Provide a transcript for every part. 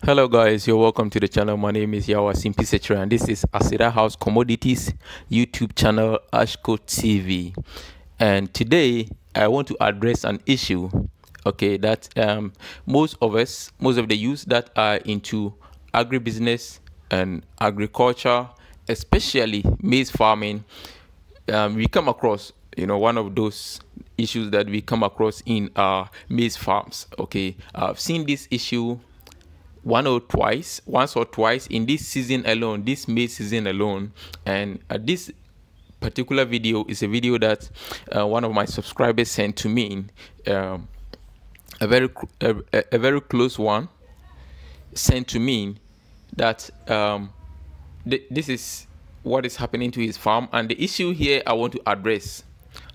Hello guys, you're welcome to the channel. My name is Yawa Simpisetra and this is Asida House Commodities YouTube channel ASHCo TV. And today I want to address an issue, okay, that most of the youth that are into agribusiness and agriculture, especially maize farming, we come across, one of those issues that we come across in our maize farms. Okay, I've seen this issue once or twice in this season alone, this May season alone. And this particular video is a video that one of my subscribers sent to me, a very close one sent to me, that this is what is happening to his farm, and the issue here I want to address.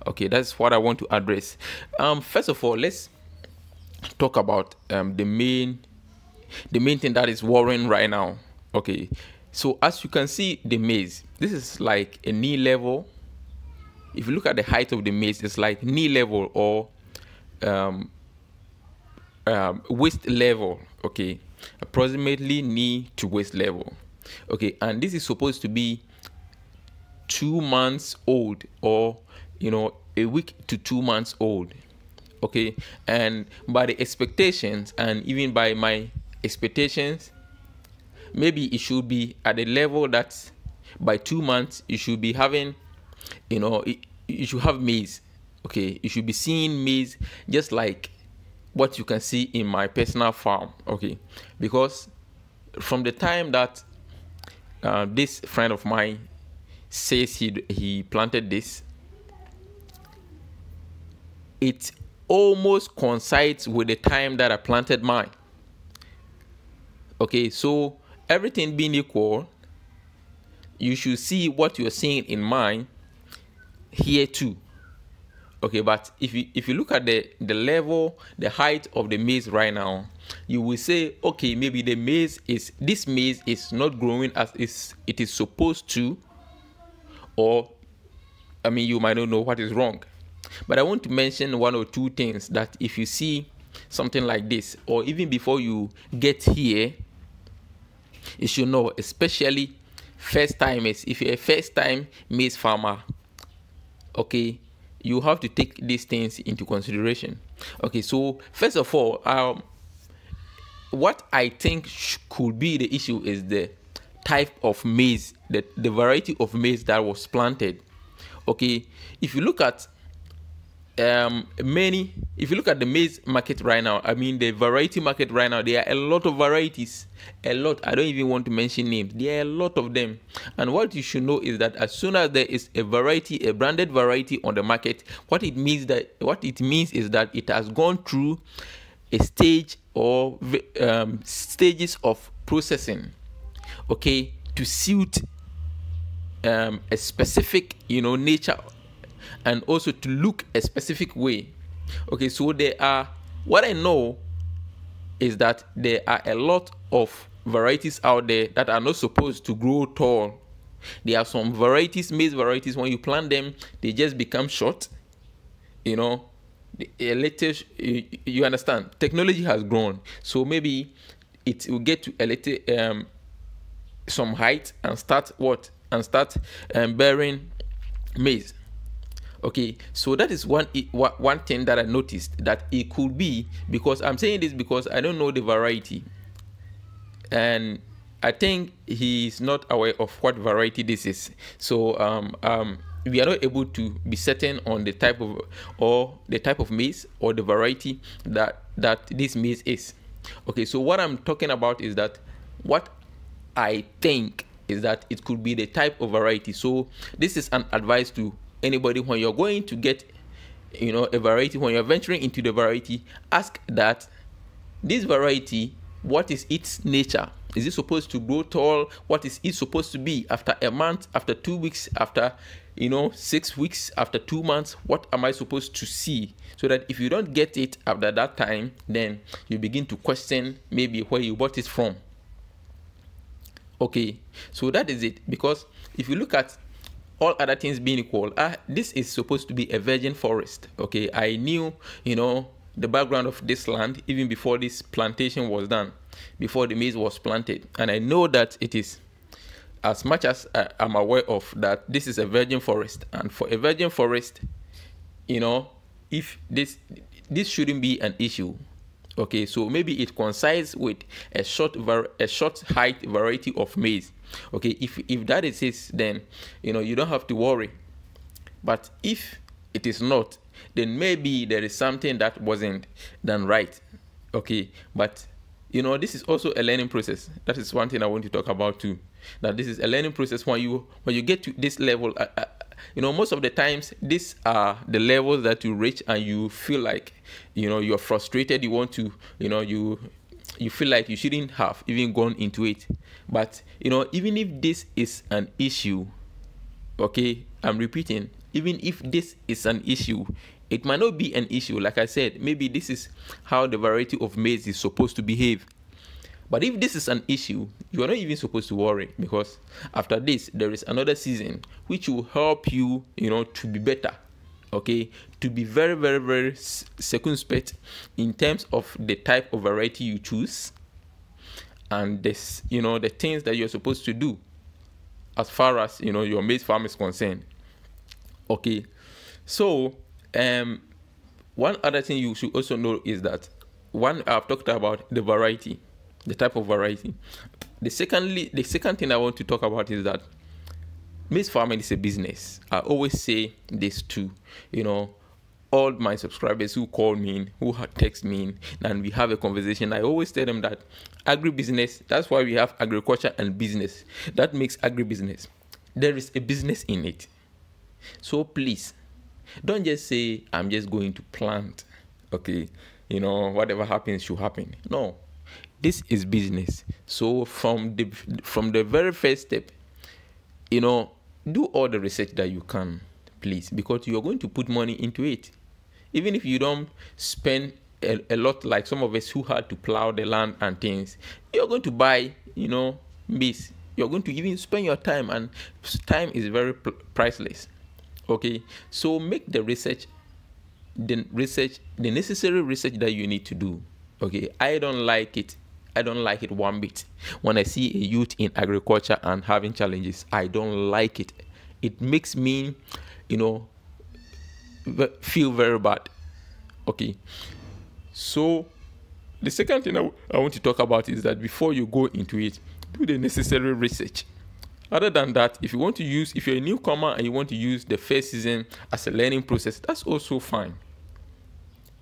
Okay, that's what I want to address. First of all, let's talk about the main thing that is worrying right now. Okay, so as you can see, the maize, this is like a knee level. If you look at the height of the maize, it's like knee level or waist level. Okay, approximately knee to waist level. Okay, and this is supposed to be 2 months old, or a week to 2 months old. Okay, and by the expectations, and even by my expectations, maybe it should be at a level that by 2 months you should be having, you should have maize. Okay, you should be seeing maize just like what you can see in my personal farm. Okay, because from the time that this friend of mine says he planted this, it almost coincides with the time that I planted mine. Okay, so everything being equal, you should see what you're seeing in mine here too. Okay, but if you look at the level, the height of the maize right now, you will say, okay, maybe this maize is not growing as it is supposed to, or you might not know what is wrong. But I want to mention one or two things that if you see something like this, or even before you get here, you should know, especially first timers. If you're a first time maize farmer, okay, you have to take these things into consideration. Okay, so first of all, what I think could be the issue is the type of maize, the variety of maize that was planted. Okay, if you look at if you look at the maize market right now, the variety market right now, there are a lot of varieties. I don't even want to mention names. There are a lot of them. And what you should know is that as soon as there is a variety, a branded variety on the market, what it means is that it has gone through a stage or stages of processing, okay, to suit a specific nature, and also to look a specific way. Okay, so what I know is that there are a lot of varieties out there that are not supposed to grow tall. There are some varieties, maize varieties, when you plant them, they just become short. You understand, technology has grown, so maybe it will get to a little some height and start bearing maize. Okay, so that is one thing that I noticed, that it could be, because I'm saying this because I don't know the variety, and I think he's not aware of what variety this is. So we are not able to be certain on the type of maize or the variety that this maize is. Okay, so what I'm talking about is that what I think is that it could be the type of variety. So this is an advice to anybody: when you're going to get a variety, when you're venturing into the variety, ask that this variety, what is its nature? Is it supposed to grow tall? What is it supposed to be after a month, after 2 weeks, after 6 weeks, after 2 months? What am I supposed to see? So that if you don't get it after that time, then you begin to question maybe where you bought it from. Okay, so that is it. Because if you look at all other things being equal, this is supposed to be a virgin forest. Okay, I knew the background of this land even before this plantation was done, before the maize was planted. And I know that it is, as much as I'm aware of, that this is a virgin forest. And for a virgin forest, you know, if this shouldn't be an issue. Okay, so maybe it coincides with a short height variety of maize. Okay, if that is it, then you know you don't have to worry. But if it is not, then maybe there is something that wasn't done right. Okay, but you know, this is also a learning process. That is one thing I want to talk about too. That this is a learning process. When you get to this level, you know, most of the times these are the levels that you reach and you feel like, you know, you're frustrated. You want to, you know, you feel like you shouldn't have even gone into it. But you know, even if this is an issue, okay, I'm repeating, even if this is an issue, it might not be an issue. Like I said, maybe this is how the variety of maize is supposed to behave. But if this is an issue, you are not even supposed to worry, because after this, there is another season which will help you, you know, to be better. Okay, to be very, very, very circumspect in terms of the type of variety you choose, and this, you know, the things that you're supposed to do as far as, you know, your maize farm is concerned. Okay, so one other thing you should also know is that, one, I've talked about the variety, the type of variety. The second thing I want to talk about is that maize farming is a business. I always say this too, you know, all my subscribers who call me, who text me, and we have a conversation, I always tell them that agribusiness, that's why we have agriculture and business. That makes agribusiness. There is a business in it. So please, don't just say, I'm just going to plant, okay, you know, whatever happens should happen. No, this is business. So from the very first step, you know, do all the research that you can, please, because you are going to put money into it. Even if you don't spend a lot, like some of us who had to plow the land and things, you're going to buy, you know, maize. You're going to even spend your time, and time is very priceless. Okay, so make the research, the necessary research that you need to do. Okay, I don't like it one bit when I see a youth in agriculture and having challenges. I don't like it. It makes me, you know, feel very bad. Okay, so the second thing I want to talk about is that before you go into it, do the necessary research. Other than that, if you're a newcomer and you want to use the first season as a learning process, that's also fine.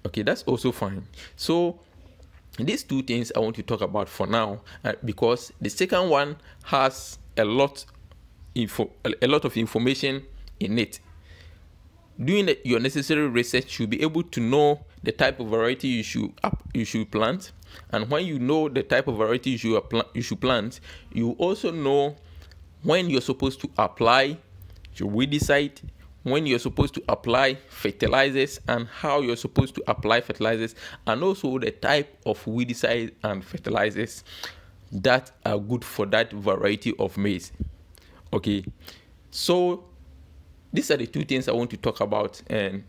Okay, that's also fine. So these two things I want to talk about for now, because the second one has a lot of information in it. Doing your necessary research, you'll be able to know the type of variety you should plant, and when you know the type of variety you should plant, you also know when you're supposed to apply your weedicide, when you're supposed to apply fertilizers, and how you're supposed to apply fertilizers, and also the type of weedicide and fertilizers that are good for that variety of maize. Okay, so these are the two things I want to talk about and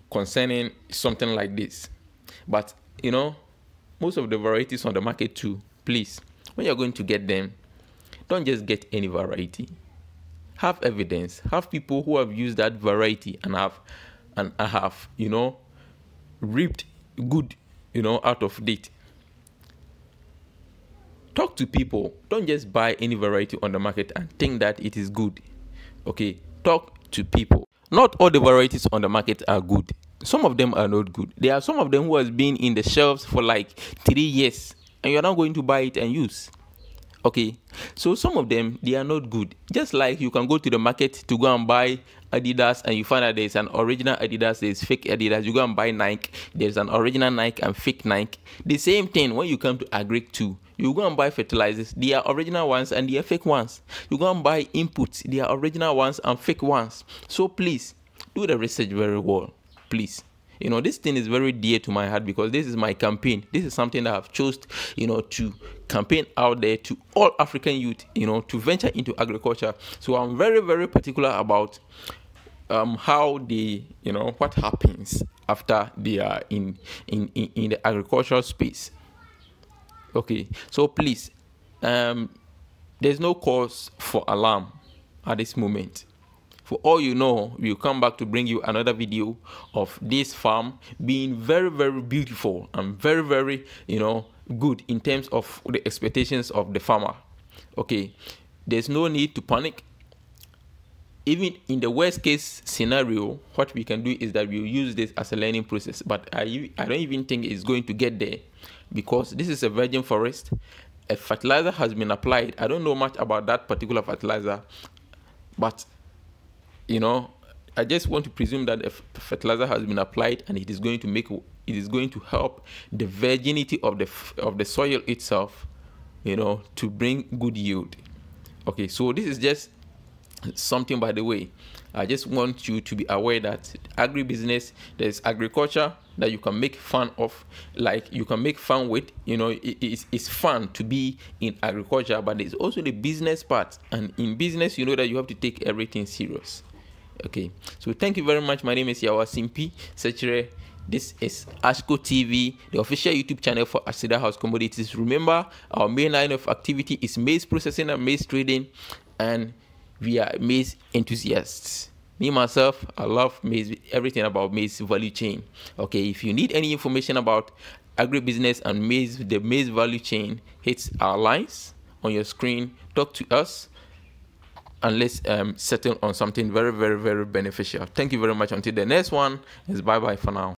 concerning something like this. But you know, most of the varieties on the market too, please, when you're going to get them, don't just get any variety. Have evidence. Have people who have used that variety and have, you know, reaped good, you know, out of it. Talk to people. Don't just buy any variety on the market and think that it is good. Okay, talk to people. Not all the varieties on the market are good. Some of them are not good. There are some of them who has been in the shelves for like 3 years, and you're not going to buy it and use. Okay, so some of them, they are not good. Just like you can go to the market to go and buy Adidas and you find that there's an original Adidas, there's fake Adidas. You go and buy Nike, there's an original Nike and fake Nike. The same thing when you come to Agric too. You go and buy fertilizers, they are original ones and they are fake ones. You go and buy inputs, they are original ones and fake ones. So please, do the research very well, please. You know, this thing is very dear to my heart because this is my campaign. This is something that I've chosen, you know, to campaign out there to all African youth, you know, to venture into agriculture. So I'm very, very particular about how they, what happens after they are in the agricultural space. Okay, so please, there's no cause for alarm at this moment. For all you know, we'll come back to bring you another video of this farm being very, very beautiful and very, very, good in terms of the expectations of the farmer. Okay, there's no need to panic. Even in the worst case scenario, what we can do is that we'll use this as a learning process. But I don't even think it's going to get there, because this is a virgin forest. A fertilizer has been applied. I don't know much about that particular fertilizer, but I just want to presume that a fertilizer has been applied, and it is going to help the virginity of the soil itself, to bring good yield. Okay, so this is just something by the way. I just want you to be aware that agribusiness, there's agriculture that you can make fun of, like you can make fun with. It's fun to be in agriculture, but there's also the business part, and in business that you have to take everything serious. Okay, so thank you very much. My name is Yawa Simpi Sechere. This is ASHCo TV, the official YouTube channel for Asida House Commodities. Remember, our main line of activity is maize processing and maize trading, and we are maize enthusiasts. Me myself, I love maize, everything about maize value chain. Okay, if you need any information about agribusiness and maize, the maize value chain, hit our lines on your screen. Talk to us, and let's settle on something very, very, very beneficial. Thank you very much. Until the next one, is bye bye for now.